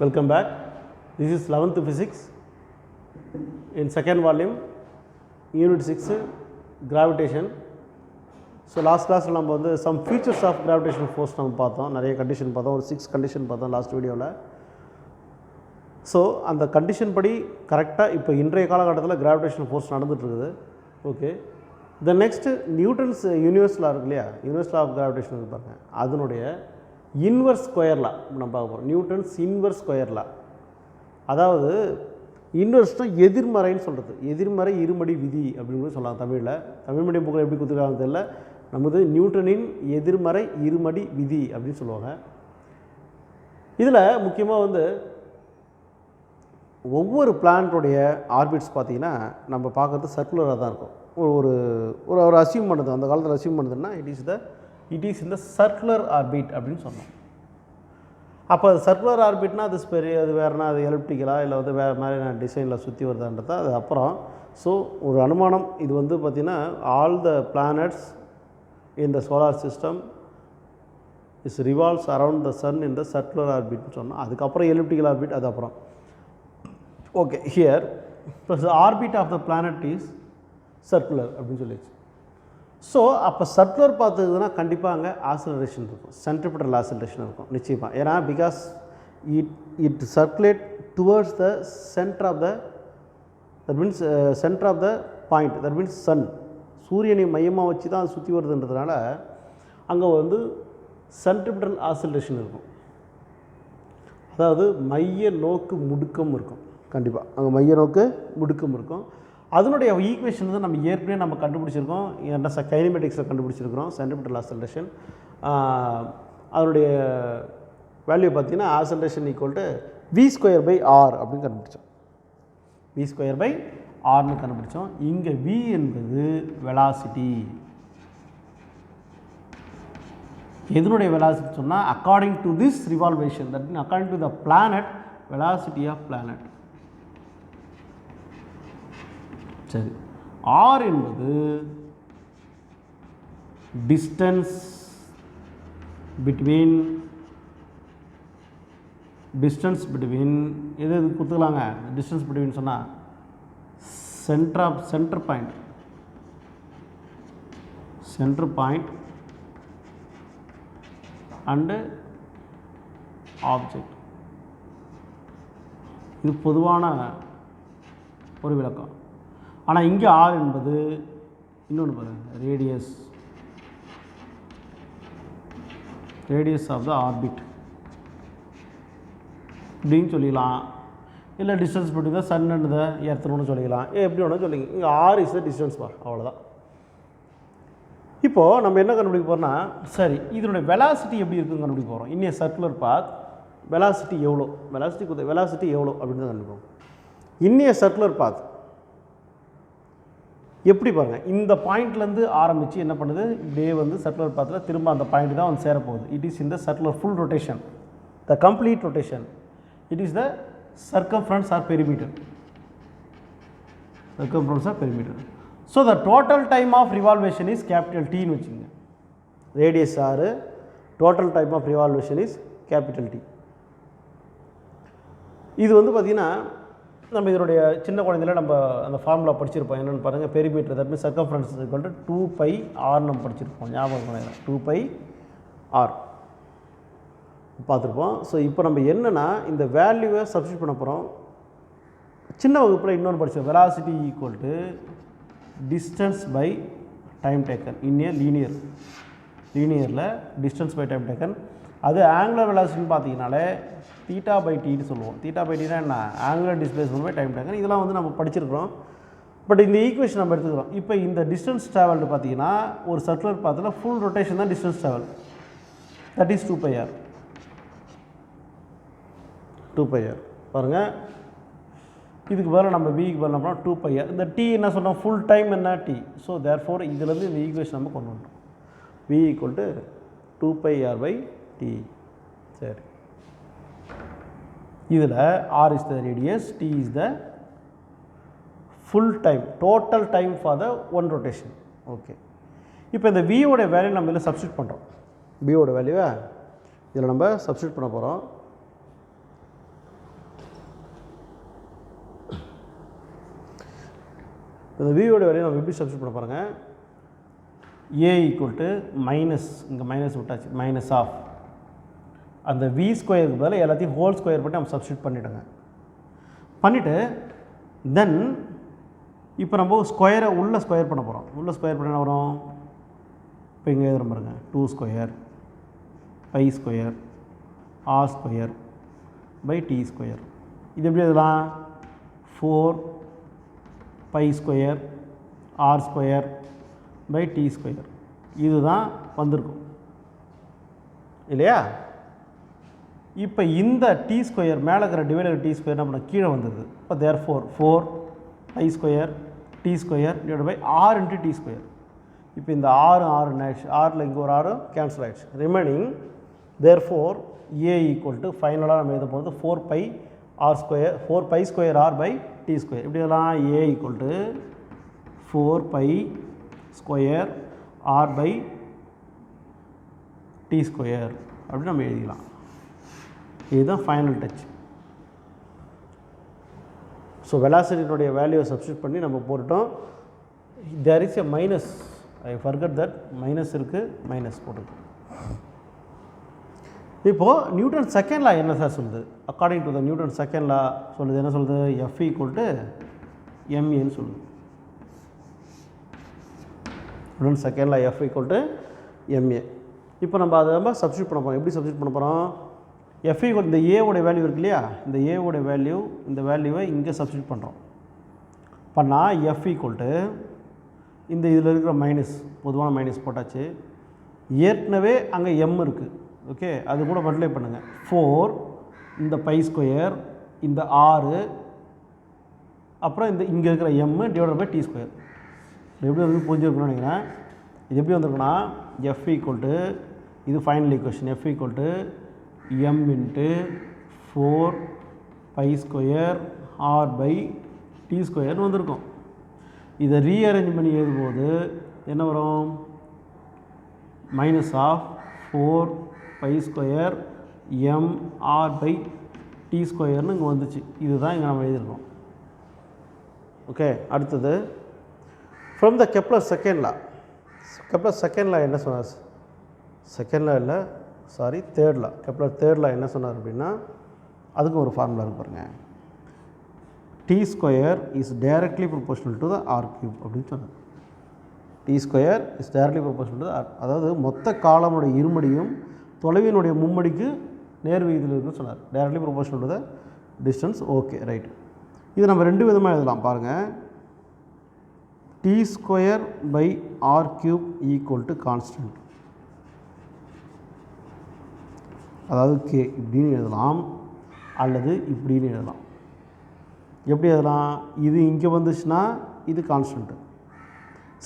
Welcome back. This is 11th physics in second volume, unit 6, gravitation. So last class நம்ம வந்து some features of gravitational force நம்ம பார்த்தோம். நிறைய condition பார்த்தோம். ஒரு 6 கண்டிஷன் பார்த்தோம் லாஸ்ட் வீடியோவில். ஸோ அந்த கண்டிஷன் படி கரெக்டாக இப்போ இன்றைய காலகட்டத்தில் கிராவிடேஷனல் ஃபோர்ஸ் நடந்துகிட்ருக்குது. Okay, the next Newton's universe law இருக்கு இல்லையா, யூனிவர்ஸ் லா ஆஃப் கிராவிடேஷன் இருப்பாங்க, அதனுடைய இன்வர்ஸ் ஸ்கொயர் லா நம்ம பார்க்க போகிறோம். நியூட்டன்ஸ் இன்வர்ஸ் ஸ்கொயர் லா, அதாவது இன்வர்ஸ்னால் எதிர்மறைன்னு சொல்கிறது, எதிர்மறை இருமடி விதி அப்படின்னு சொல்லலாம் தமிழில். தமிழ் மீடியம் புக்கில் எப்படி கொடுத்துருக்காங்க தெரியல, நமது நியூட்டனின் எதிர்மறை இருமடி விதி அப்படின்னு சொல்லுவாங்க. இதில் முக்கியமாக வந்து ஒவ்வொரு பிளானட்டோடைய ஆர்பிட்ஸ் பார்த்திங்கன்னா நம்ம பார்க்குறது சர்க்குலராக தான் இருக்கும். ஒரு ஒரு ஒரு அசியூம் பண்ணுது, அந்த காலத்தில் அசியூம் பண்ணுதுன்னா இட் இஸ் இந்த சர்க்குலர் ஆர்பிட் அப்படின்னு சொன்னோம். அப்போ அது சர்க்குலர் ஆர்பிட்னா அது பெரிய, அது வேறுனா அது எலிப்டிக்கலாக இல்லை வந்து வேறு மாதிரி நான் டிசைனில் சுற்றி வருதான்றது அது அப்புறம். ஸோ ஒரு அனுமானம் இது வந்து பார்த்திங்கன்னா all the planets in the solar system is revolves around the sun in the circular ஆர்பிட்னு சொன்னோம். அதுக்கப்புறம் எலிப்டிக்கல் ஆர்பிட், அது அப்புறம். Okay, here the orbit of the planet is circular அப்படின்னு சொல்லிடுச்சு. ஸோ அப்போ சர்க்குலர் பார்த்ததுன்னா கண்டிப்பாக அங்கே ஆசிலரேஷன் இருக்கும், சென்ட்ரிபிட்டல் ஆசிலரேஷன் இருக்கும் நிச்சயமாக. ஏன்னா because it circulate towards the centre of the, that means centre of the point, that means sun, சூரியனை மையமாக வச்சு தான் அது சுற்றி வருதுன்றதுனால அங்கே வந்து சென்ட்ரிபிட்டல் ஆசிலரேஷன் இருக்கும். அதாவது மைய நோக்கு முடுக்கம் இருக்கும், கண்டிப்பாக அங்கே மைய நோக்கு முடுக்கம் இருக்கும். அதனுடைய ஈக்குவேஷன் வந்து நம்ம ஏற்கனவே நம்ம கண்டுபிடிச்சிருக்கோம், என்ன கைனமெட்டிக்ஸில் கண்டுபிடிச்சிருக்கிறோம், சென்ட்ரிபிட்டல் ஆசிலரேஷன். அதனுடைய வேல்யூ பார்த்திங்கன்னா ஆசிலரேஷன் ஈக்குவல் டு v²/r அப்படின்னு கண்டுபிடிச்சோம். v²/rன்னு கண்டுபிடிச்சோம். இங்கே v என்பது வெலாசிட்டி. எதனுடைய வெலாசிட்டி சொன்னால் according to this revolution, that mean according to the planet, velocity of planet. சரி, r என்பது டிஸ்டன்ஸ் பிட்வீன் எது எது கொடுத்துக்கலாங்க, டிஸ்டன்ஸ் பிட்வீன் சொன்னால் சென்டர் பாயிண்ட் அண்டு ஆப்ஜெக்ட். இது பொதுவான ஒரு விளக்கம். ஆனால் இங்கே r என்பது இன்னொன்று பாருங்கள், ரேடியஸ் ஆஃப் த ஆர்பிட் இப்படின்னு சொல்லிக்கலாம். இல்லை distance between the sun and the எர்த்னு சொல்லிக்கலாம், எப்படி வேணாலும் சொல்லிங்க. இங்கே r இஸ் த டிஸ்டன்ஸ் பார், அவ்வளோதான். இப்போது நம்ம என்ன கண்டுபிடிக்க போகிறோம்னா, சரி இதனுடைய வெலாசிட்டி எப்படி இருக்குன்னு கண்டுபிடிக்க போகிறோம். இன்னும் சர்க்குலர் பாத் வெலாசிட்டி எவ்வளோ அப்படின்னு தான் கண்டுபிடிப்போம். இன்னும் சர்க்குலர் பாத் எப்படி பாருங்கள், இந்த பாயிண்ட்லேருந்து ஆரம்பித்து என்ன பண்ணுது, இப்படியே வந்து சர்க்குலர் பாத்தில் திரும்ப அந்த பாயிண்ட் தான் வந்து சேரப்போகுது. It is in the circular full rotation, the complete rotation. It is the circumference or perimeter. So the total time of revolution is capital Tன்னு வச்சுக்கோங்க. Radius R, total time of revolution is capital T. இது வந்து பார்த்திங்கன்னா நம்ம இதனுடைய சின்ன குழந்தையில் நம்ம அந்த ஃபார்முலா படிச்சிருப்போம். என்னென்னு பாருங்கள், perimeter, that means circumference equal to 2πr நம்ம படிச்சிருப்போம், ஞாபகம் பண்ணுங்க, 2πr பார்த்துருப்போம். ஸோ இப்போ நம்ம என்னென்னா இந்த வேல்யூவை சப்ஸ்டியூட் பண்ண போகிறோம். சின்ன வகுப்பில் இன்னொன்று படித்தோம், velocity equal to distance by time taken in a லீனியரில் டிஸ்டன்ஸ் பை டைம் டேக்கன். அது ஆங்குலர் வெலாசிட்டின்னு பார்த்தீங்கனாலே θ/tன்னு சொல்லுவோம். θ/tனா என்ன, angular displacement by time taken. இதெல்லாம் வந்து நம்ம படிச்சிருக்கிறோம். பட் இந்த ஈக்குவேஷன் நம்ம எடுத்துக்கிறோம். இப்போ இந்த டிஸ்டன்ஸ் ட்ராவல்டு பார்த்தீங்கன்னா ஒரு சர்க்குலர் பாத்தில் ஃபுல் ரொட்டேஷன் தான் distance travel, that is 2πr. பாருங்கள், இதுக்கு பதிலாக நம்ம விக்கு பதில் பண்ணோம் 2πr. இந்த t என்ன சொன்னோம், ஃபுல் டைம் என்ன t. ஸோ தேர்ஃபோர் இதுலேருந்து இந்த ஈக்குவேஷன் நம்ம கொண்டு வந்துட்டோம், v ஈக்குவல் டு 2πr/t. சரி, இதில் r is the radius, t is the full time, total time for the one rotation. Okay, இப்போ இந்த v ஓட வேல்யூ நம்ம இதில் சப்ஸ்டியூட் பண்ணுறோம். v ஓட வேல்யூவை இதில் நம்ம சப்ஸ்டியூட் பண்ண போகிறோம். இந்த வியோட வேல்யூ நம்ம எப்படி சப்ஸ்டியூட் பண்ண பாருங்கள். ஏ ஈக்குவல் டு மைனஸ், இங்கே மைனஸ் விட்டாச்சு, மைனஸ் ஆஃப் அந்த வி ஸ்கொயருக்கு பதில் எல்லாத்தையும் ஹோல் ஸ்கொயர் பண்ணி நம்ம சப்ஸ்டியூட் பண்ணிவிடுங்க. பண்ணிவிட்டு தென் இப்போ நம்ம ஸ்கொயரை உள்ளே ஸ்கொயர் பண்ண போகிறோம். உள்ளே ஸ்கொயர் பண்ண என்ன வரும்? இப்போ இங்கே எழுதுகிற பாருங்க, 2 square pi square R square by T square. இது எப்படி எழுதலாம்? 4 by square R square by T square. இதுதான் வந்திருக்கும் இல்லையா? இப்போ இந்த டி ஸ்கொயர் மேலே இருக்கிற டிவைடர் டி ஸ்கொயர் நம்ம கீழே வந்துடுது. இப்போ therefore 4 by square T square divide by R into T square. இப்போ இந்த ஆறு ஆயிடுச்சு, ஆறில் இங்கே ஒரு ஆறு கேன்சல் ஆகிடுச்சு. Remaining therefore A equal to ஃபைனலாக நம்ம எழுத போகிறது 4 by R square, 4 by square R by T square. இப்படி எல்லாம் A equal to 4 by square R by T square அப்படின்னு நம்ம எழுதிக்கலாம். இதுதான் ஃபைனல் டச். ஸோ வெலாசிட்டியினுடைய வேல்யூவை சப்ஸ்டியூட் பண்ணி நம்ம போட்டுட்டோம். There is a minus, I forgot that minus இருக்குது, மைனஸ் போட்டுருக்கோம். இப்போது நியூட்டன் செகண்ட் லா என்ன சார் சொல்லுது? According to the Newton second law சொல்லுது, என்ன சொல்லுது? எஃப் ஈக்குவல் டு எம்ஏன்னு சொல்லுது. Newton second law F equal to M A. இப்போ நம்ம அதை நம்ம சப்ஸ்டியூட் பண்ண போகிறோம். எப்படி சப்ஸ்டியூட் பண்ண போகிறோம்? எஃப் ஈக்குவல், இந்த ஏவோடைய வேல்யூ இருக்கு இல்லையா, இந்த ஏவோடைய வேல்யூ, இந்த வேல்யூவை இங்கே சப்ஸ்டியூட் பண்ணுறோம். பண்ணால் எஃப் ஈக்குவல் டு இந்த இதில் இருக்கிற மைனஸ், பொதுவான மைனஸ் போட்டாச்சு. ஏற்கனவே அங்கே எம் இருக்குது, ஓகே, அது கூட மல்டிப்ளை பண்ணுங்கள். 4 இந்த பை ஸ்கொயர், இந்த 6, அப்புறம் இந்த இங்கே இருக்கிற M divide by T square. எப்படி வந்து புரிஞ்சுருக்கணும்னு நினைக்கிறேன். இது எப்படி வந்திருக்குன்னா எஃப் ஈக்குவல் டு, இது final equation, F equal to M into 4 by square R by T ஸ்கொயர்னு வந்திருக்கும். இதை ரீஅரேஞ்ச் பண்ணி எழுதும்போது என்ன வரும்? Minus of 4 by square M R by T ஸ்கொயர்னு இங்கே வந்துச்சு. இதுதான் இங்கே நம்ம எழுதியிருக்கோம். ஓகே, அடுத்தது from the Kepler second law. Kepler second law என்ன சொன்னார்? செகண்ட் லா இல்லை, sorry, third law. Kepler third law என்ன சொன்னார் அப்படின்னா, அதுக்கும் ஒரு ஃபார்முலா இருக்கு பாருங்கள். T square is directly proportional to the R cube அப்படின்னு சொன்னார். T square is directly proportional to the R, அதாவது மொத்த காலமுடைய இருமடியும் தொலைவினுடைய மும்மடிக்கு நேர்விகிதியில் இருக்குன்னு சொன்னார். Directly proportional to the distance. Okay, right. இது நம்ம ரெண்டு விதமாக எழுதலாம் பாருங்கள். T square by R cube equal to constant, அதாவது கே இப்படின்னு எழுதலாம், அல்லது இப்படின்னு எழுதலாம். எப்படி எழுதலாம்? இது இங்கே வந்துச்சுன்னா இது கான்ஸ்டன்ட்டு.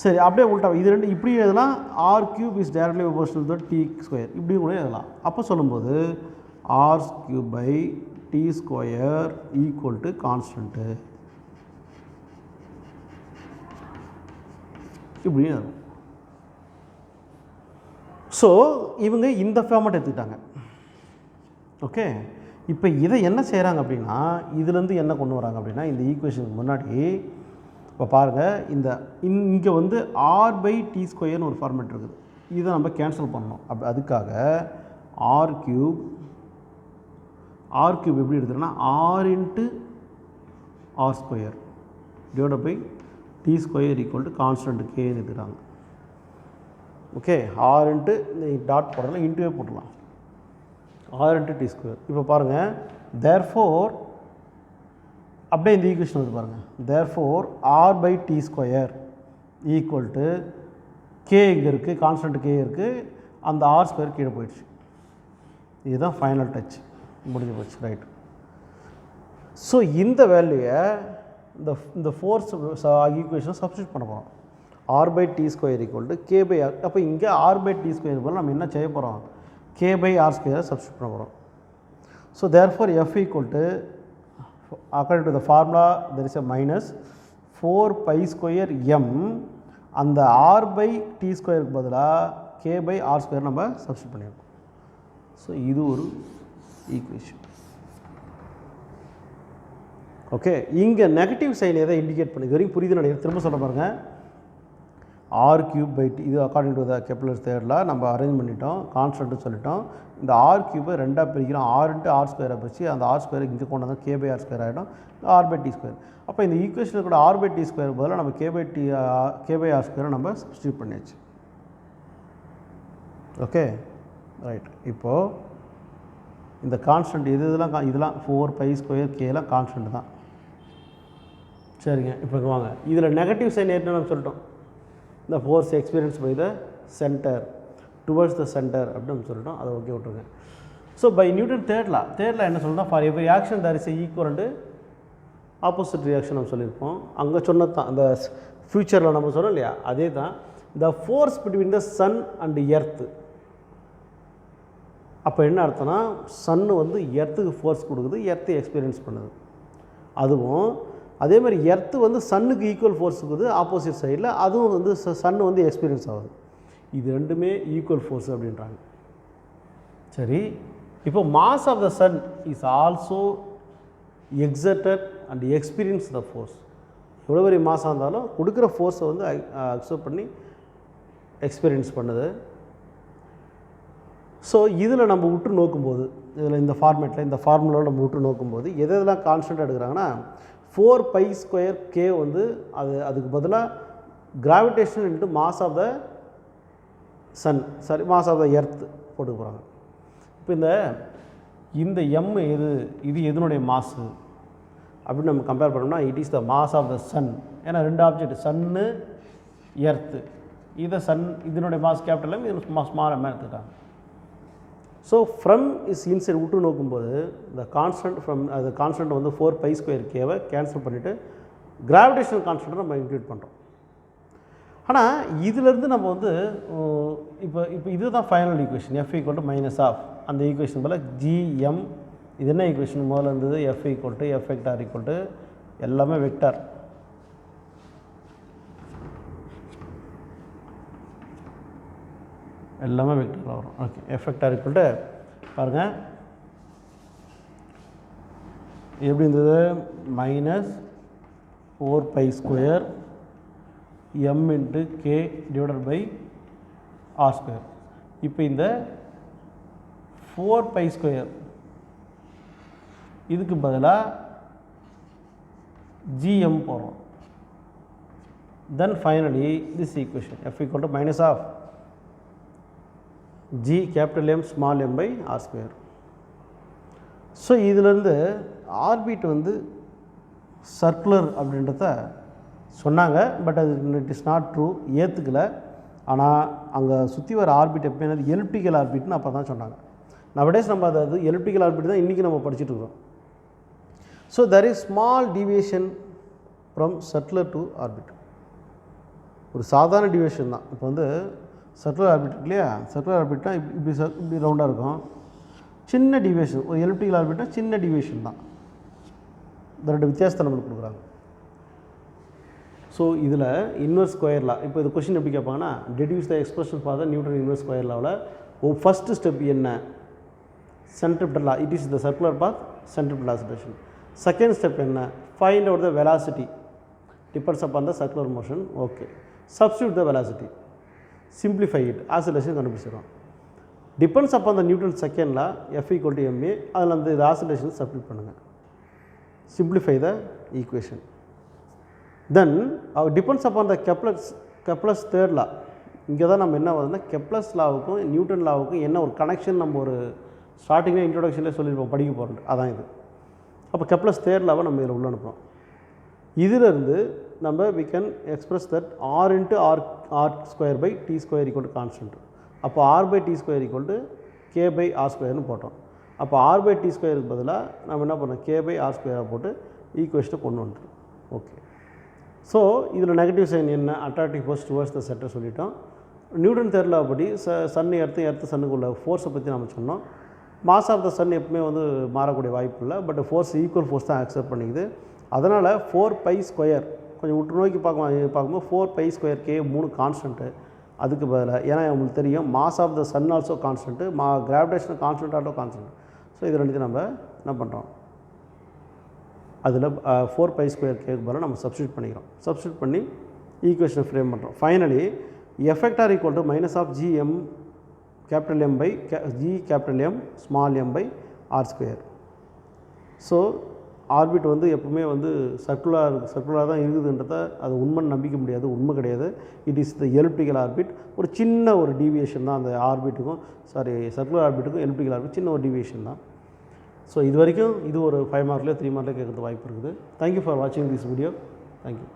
சரி, அப்படியே உள்டா இது ரெண்டு இப்படி எழுதலாம். R cube is directly proportional to T square, இப்படியும் கூட எழுதலாம். அப்போ சொல்லும்போது R cube by T square equal to constant இப்படி எழுதலாம். ஸோ இவங்க இந்த ஃபார்மேட் எடுத்துக்கிட்டாங்க. ஓகே, இப்போ இதை என்ன செய்கிறாங்க அப்படின்னா, இதுலேருந்து என்ன கொண்டு வராங்க அப்படின்னா, இந்த ஈக்குவேஷனுக்கு முன்னாடி இப்போ பாருங்கள், இந்த இங்கே வந்து ஆர் பை டி ஸ்கொயர்னு ஒரு ஃபார்மேட் இருக்குது. இதை நம்ம கேன்சல் பண்ணணும். அதுக்காக ஆர் கியூப் எப்படி எடுத்துருன்னா R into R square divide by T square equal to constant கேன்னு எடுத்துக்கிறாங்க. ஓகே, ஆர் இன்ட்டு இந்த டாட் போடலாம், இன்ட்டுவே போடலாம், ஆர் இன்ட்டு டி ஸ்கொயர். இப்போ பாருங்கள், தேர்ஃபோர் அப்படியே இந்த ஈக்குவேஷன் வந்து பாருங்கள். Therefore R by T square equal to K இங்கே இருக்குது, கான்ஸ்டன்ட் கே இருக்குது, அந்த ஆர் ஸ்கொயர் கீழே போயிடுச்சு. இதுதான் ஃபைனல் டச், முடிஞ்சு போச்சு. ரைட். ஸோ இந்த வேல்யூவை இந்த ஃபோர்ஸ் ஈக்குவேஷனை சப்ஸ்டியூட் பண்ண போகிறோம். R by T square equal to K by R. அப்போ இங்கே ஆர் பை டி ஸ்கொயர் போல் நம்ம என்ன செய்ய போகிறோம்? கே பை ஆர் ஸ்கொயரை சப்ஸ்டியூட் பண்ண போகிறோம். So therefore F equal to, according to the formula there is a minus 4 pi square m, அந்த r by t ஸ்கொயருக்கு பதிலாக k by r ஸ்கொயர் நம்ம சப்ஸ்டியூட் பண்ணியிருக்கோம். ஸோ இது ஒரு ஈக்குவேஷன். ஓகே, இங்கே நெகட்டிவ் சைன் எதை இண்டிகேட் பண்ணுது? இது வரைக்கும் புரியுது நினைக்கிறேன். திரும்ப சொல்ல பாருங்கள். ஆர் கியூப் பை டி, இது அக்கார்டிங் டு த கெப்லர்ஸ் தேர்டில் நம்ம அரேஞ்ச் பண்ணிட்டோம், கான்ஸ்டன்ட்னு சொல்லிட்டோம். இந்த ஆர் கியூபை ரெண்டாக பிரிக்கிறோம். ஆர் இன்ட்டு ஆர் ஸ்கொயரை பிரித்து அந்த ஆர் ஸ்கொயர் இங்கே கொண்டு வந்தால் கே பை ஆர் ஸ்கொயர் ஆகிடும், ஆர் பை டி ஸ்கொயர். அப்போ இந்த ஈக்குவேஷனில் கூட ஆர் பை டி ஸ்கொயர் பதிலாக நம்ம கே பை ஆர் ஸ்கொயரை நம்ம சப்ஸ்டியூட் பண்ணியாச்சு. Okay right. இப்போது இந்த கான்ஸ்டன்ட் இதெல்லாம் 4π² கேலாம் கான்ஸ்டன்ட் தான். சரிங்க, இப்போ வாங்க இதில் நெகட்டிவ் சைன் ஏற்கனவே நம்ம சொல்லிட்டோம். இந்த force experience by the centre towards the centre அப்படின்னு நம்ம சொல்லிட்டோம். அதை ஓகே விட்டுருங்க. ஸோ பை நியூட்டன் தேர்டில் என்ன சொல்கிறோம்? For every action there is equal opposite reaction நம்ம சொல்லியிருப்போம். அங்கே சொன்னது தான் அந்த ஃப்யூச்சரில் நம்ம சொன்னோம் இல்லையா, அதே தான். The force between the sun and earth. அப்போ என்ன அர்த்தம்னா, சன்னு வந்து எர்த்துக்கு ஃபோர்ஸ் கொடுக்குது, எர்த்து எக்ஸ்பீரியன்ஸ் பண்ணுது. அதுவும் அதே மாதிரி எர்த்து வந்து சன்னுக்கு ஈக்குவல் ஃபோர்ஸ் இருக்குது ஆப்போசிட் சைடில், அதுவும் வந்து சன்னு வந்து எக்ஸ்பீரியன்ஸ் ஆகுது. இது ரெண்டுமே ஈக்குவல் ஃபோர்ஸ் அப்படின்றாங்க. சரி, இப்போ mass of the sun is also exerted and experience the force. எவ்வளோ பெரிய மாஸாக இருந்தாலும் கொடுக்குற ஃபோர்ஸை வந்து அக்செப்ட் பண்ணி எக்ஸ்பீரியன்ஸ் பண்ணுது. ஸோ இதில் நம்ம விட்டு நோக்கும்போது, இதில் இந்த ஃபார்மேட்டில் இந்த ஃபார்முலாவில் நம்ம விட்டு நோக்கும்போது எதெல்லாம் கான்ஸ்டன்ட் எடுக்கிறாங்கன்னா 4π² கே வந்து அதுக்கு பதிலாக gravitation into mass of the sun, sorry mass of the earth போட்டு போகிறாங்க. இப்போ இந்த எம் இது எதனுடைய மாசு அப்படின்னு நம்ம கம்பேர் பண்ணோம்னா it is the mass of the sun. ஏன்னா ரெண்டு ஆப்ஜெக்ட் சன்னு எர்த்து, இதனுடைய மாஸ் கேபிட்டல் எம், இது ஸ்மால் எம் எடுத்துக்கிட்டாங்க. ஸோ ஃப்ரம் இஸ் இன்சைட் விட்டு நோக்கும்போது இந்த கான்ஸ்டன்ட் அது கான்ஸ்டன்ட் வந்து 4π² கேவை கேன்சல் பண்ணிவிட்டு கிராவிடேஷனல் கான்ஸ்டன்ட்டை நம்ம இன்க்ளூட் பண்ணுறோம். ஆனால் இதிலேருந்து நம்ம வந்து இப்போ இதுதான் ஃபைனல் ஈக்குவேஷன், F = ஆஃப் அந்த ஈக்குவேஷன் போல் GM. இது என்ன ஈக்குவேஷன் முதல்ல இருந்தது? F F எல்லாமே வெக்டார். எல்லாமே வெக்டரில் வரும். ஓகே, எஃபெக்டாக ஈக்குவல்ட்டு பாருங்கள் எப்படி இருந்தது? -4π² m × k / r². இப்போ இந்த 4π² இதுக்கு பதிலாக GM போடுறோம். Then finally this equation F = of G capital M small m by r². So இதிலேருந்து ஆர்பிட் வந்து சர்க்குலர் அப்படின்றத சொன்னாங்க. பட் அது இட் இஸ் நாட் ட்ரூ, ஏற்றுக்கலை. ஆனால் அங்கே சுற்றி வர ஆர்பிட் எப்போ எலிப்டிக்கல் ஆர்பிட்னு அப்போ தான் சொன்னாங்க. நவடேஸ் நம்ம அது எலிப்டிக்கல் ஆர்பிட் தான் இன்றைக்கி நம்ம படிச்சுட்டு இருக்கோம். So there is small deviation from circular to orbit. ஒரு சாதாரண டிவியேஷன் தான். இப்போ வந்து சர்க்குலர் ஆர்பிட் இருக்கு இல்லையா, சர்க்குலர் ஆர்பிட்னா இப்படி ரவுண்டாக இருக்கும். சின்ன டிவியேஷன், ஒரு எலிப்டிக்கல் ஆர்பிட்னா சின்ன டிவியேஷன் தான். இந்த ரெண்டு வித்தியாசத்தை நம்மளுக்கு கொடுக்குறாங்க. ஸோ இதில் இன்வெர்ஸ் ஸ்கொயர் லா, இப்போ இது கொஸ்டின் எப்படி கேட்பாங்கன்னா, deduce the expression for the Newton inverse square லாவில் ஃபஸ்ட்டு ஸ்டெப் என்ன? Centripetal law, it is the circular path centripetal acceleration. Second step என்ன? Find out the velocity depends upon the circular motion. Okay, substitute the velocity, simplify it, oscillation கண்டுபிடிச்சிடும். Depends upon the Newton second law F = ma, அதில் அந்த இது oscillation substitute பண்ணுங்கள், simplify the equation. Then depends upon the Kepler's third law. இங்கே தான் நம்ம என்ன வருதுன்னா, கெப்லர்ஸ் லாவுக்கும் நியூட்டன் லாவுக்கும் என்ன ஒரு கனெக்ஷன் நம்ம ஒரு ஸ்டார்டிங்கில் இன்ட்ரோடக்ஷன்லேயே சொல்லியிருப்போம், படிக்க போகிறோம். அதான் இது. அப்போ கெப்லர்ஸ் தேர்ட் லாவை நம்ம இதில் உள்ள அனுப்புகிறோம். இதிலிருந்து நம்ம we can express that r into r² by t² equal to constant. அப்போ r by t² equal to k by r²னு போட்டோம். அப்போ r by t²க்கு பதிலாக நம்ம என்ன பண்ணோம், k by r² போட்டு ஈக்குவேஷனை கொண்டு வந்துட்டோம். ஓகே, ஸோ இதில் நெகட்டிவ் சைன் என்ன? Attractive force towards the centre சொல்லிட்டோம். நியூட்டன் தேர்ட் லா படி சன் எர்த்து சன்னுக்குள்ள ஃபோர்ஸை பற்றி நம்ம சொன்னோம். மாஸ் ஆஃப் த சன் எப்பவுமே வந்து மாறக்கூடிய வாய்ப்பு இல்லை, பட் ஃபோர்ஸ் ஈக்குவல் ஃபோர்ஸ் தான் அக்செப்ட் பண்ணிக்குது. அதனால் 4π² கொஞ்சம் விட்டு நோக்கி பார்க்கும்போது 4π² கே 3 கான்ஸ்டன்ட்டு. அதுக்கு பதிலாக ஏன்னா உங்களுக்கு தெரியும் mass of the sun also constant, gravitational constant also constant. So இது ரெண்டுத்தையும் நம்ம என்ன பண்ணுறோம், அதில் 4π² கேக்கு பதிலாக நம்ம சப்ஸ்டியூட் பண்ணிக்கிறோம். சப்ஸ்டியூட் பண்ணி ஈக்குவேஷனை ஃப்ரேம் பண்ணுறோம். Finally effect R equal to -gm capital M by g capital M small m by r². So orbit வந்து எப்பவுமே வந்து சர்க்குலராக தான் இருக்குதுன்றத அது உண்மைன்னு நம்பிக்க முடியாது, உண்மை கிடையாது. It is the elliptical orbit. ஒரு சின்ன ஒரு டீவியேஷன் தான் அந்த ஆர்பிட்டுக்கும், சர்க்குலர் ஆர்பிட்டுக்கும் எலிப்டிக்கல் ஆர்பிட் சின்ன ஒரு டீவியேஷன் தான். ஸோ இது வரைக்கும் இது ஒரு 5 மார்க்லேயோ 3 மார்க்லேயோ கேட்குறது வாய்ப்பு இருக்குது. தேங்க்யூ ஃபார் வாட்சிங் திஸ் வீடியோ. தேங்க்யூ.